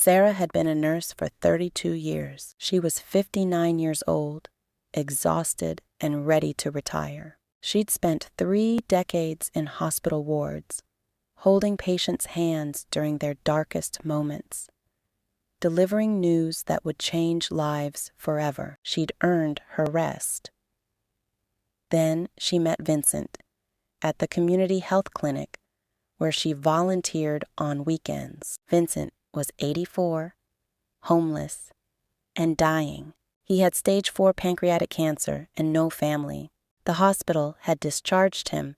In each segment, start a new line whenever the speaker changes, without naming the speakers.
Sarah had been a nurse for 32 years. She was 59 years old, exhausted and ready to retire. She'd spent 3 decades in hospital wards, holding patients' hands during their darkest moments, delivering news that would change lives forever. She'd earned her rest. Then she met Vincent at the community health clinic where she volunteered on weekends. Vincent was 84, homeless, and dying. He had stage 4 pancreatic cancer and no family. The hospital had discharged him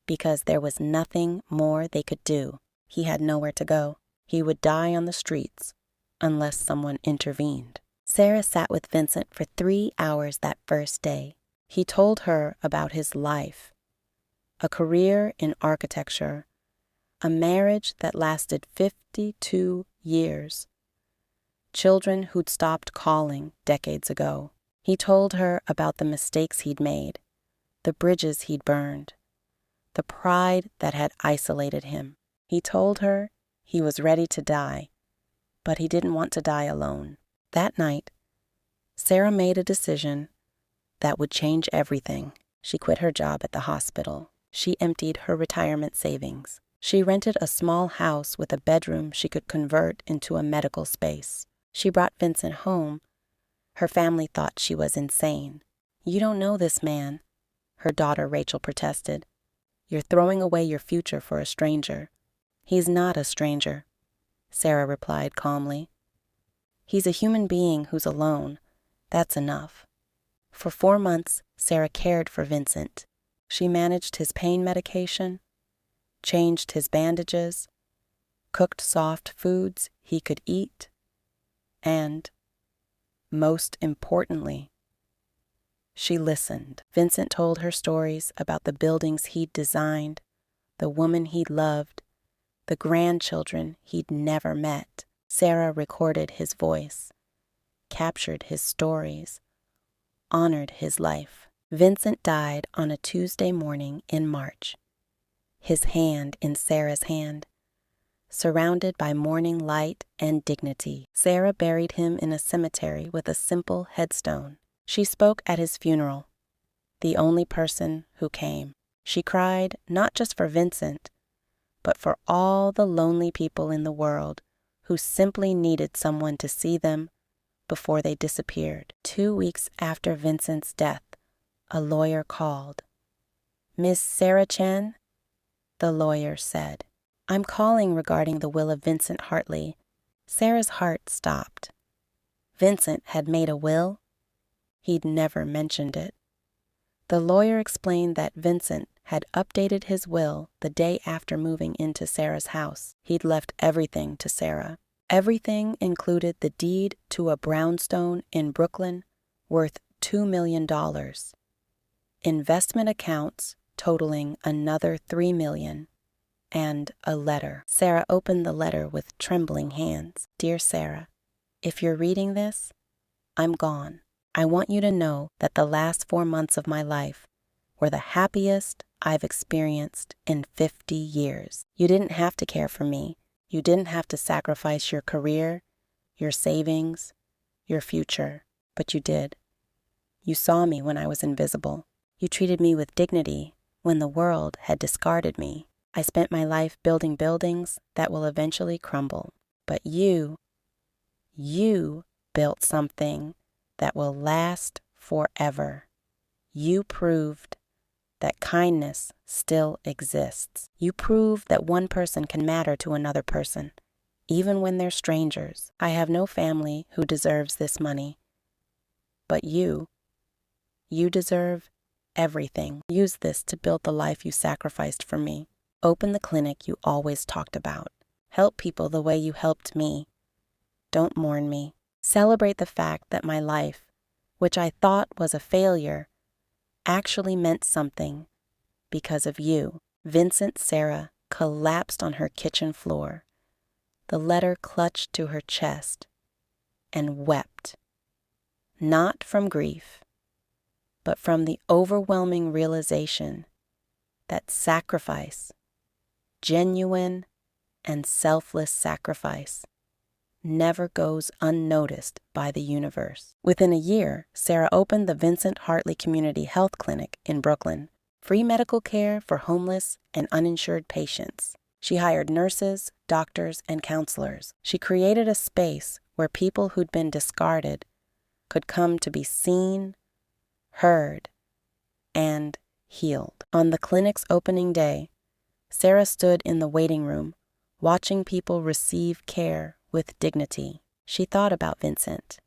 because there was nothing more they could do. He had nowhere to go. He would die on the streets unless someone intervened. Sarah sat with Vincent for 3 hours that first day. He told her about his life, a career in architecture, a marriage that lasted 52 years, children who'd stopped calling decades ago. He told her about the mistakes he'd made, the bridges he'd burned, the pride that had isolated him. He told her he was ready to die, but he didn't want to die alone. That night, Sarah made a decision that would change everything. She quit her job at the hospital. She emptied her retirement savings. She rented a small house with a bedroom she could convert into a medical space. She brought Vincent home. Her family thought she was insane. "You don't know this man," her daughter Rachel protested. "You're throwing away your future for a stranger." "He's not a stranger," Sarah replied calmly. "He's a human being who's alone. That's enough." For 4 months, Sarah cared for Vincent. She managed his pain medication, changed his bandages, cooked soft foods he could eat, and, most importantly, she listened. Vincent told her stories about the buildings he'd designed, the woman he'd loved, the grandchildren he'd never met. Sarah recorded his voice, captured his stories, honored his life. Vincent died on a Tuesday morning in March, his hand in Sarah's hand, surrounded by morning light and dignity. Sarah buried him in a cemetery with a simple headstone. She spoke at his funeral, the only person who came. She cried not just for Vincent, but for all the lonely people in the world who simply needed someone to see them before they disappeared. 2 weeks after Vincent's death, a lawyer called. "Miss Sarah Chen?" The lawyer said. "I'm calling regarding the will of Vincent Hartley." Sarah's heart stopped. Vincent had made a will? He'd never mentioned it. The lawyer explained that Vincent had updated his will the day after moving into Sarah's house. He'd left everything to Sarah. Everything included the deed to a brownstone in Brooklyn worth $2 million, investment accounts totaling another $3 million, and a letter. Sarah opened the letter with trembling hands. "Dear Sarah, if you're reading this, I'm gone. I want you to know that the last 4 months of my life were the happiest I've experienced in 50 years. You didn't have to care for me. You didn't have to sacrifice your career, your savings, your future, but you did. You saw me when I was invisible. You treated me with dignity when the world had discarded me. I spent my life building buildings that will eventually crumble. But you built something that will last forever. You proved that kindness still exists. You prove that one person can matter to another person, even when they're strangers. I have no family who deserves this money, but you deserve everything. Use this to build the life you sacrificed for me. Open the clinic you always talked about. Help people the way you helped me. Don't mourn me. Celebrate the fact that my life, which I thought was a failure, actually meant something because of you." Sarah collapsed on her kitchen floor, the letter clutched to her chest, and wept, not from grief, but from the overwhelming realization that sacrifice, genuine and selfless sacrifice, never goes unnoticed by the universe. Within a year, Sarah opened the Vincent Hartley Community Health Clinic in Brooklyn, free medical care for homeless and uninsured patients. She hired nurses, doctors, and counselors. She created a space where people who'd been discarded could come to be seen, heard, and healed. On the clinic's opening day, Sarah stood in the waiting room, watching people receive care with dignity. She thought about Vincent,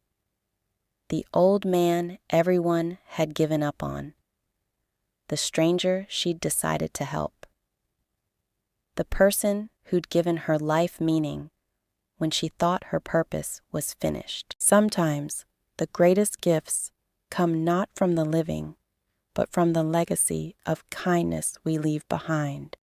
the old man everyone had given up on, the stranger she'd decided to help, the person who'd given her life meaning when she thought her purpose was finished. Sometimes the greatest gifts come not from the living, but from the legacy of kindness we leave behind.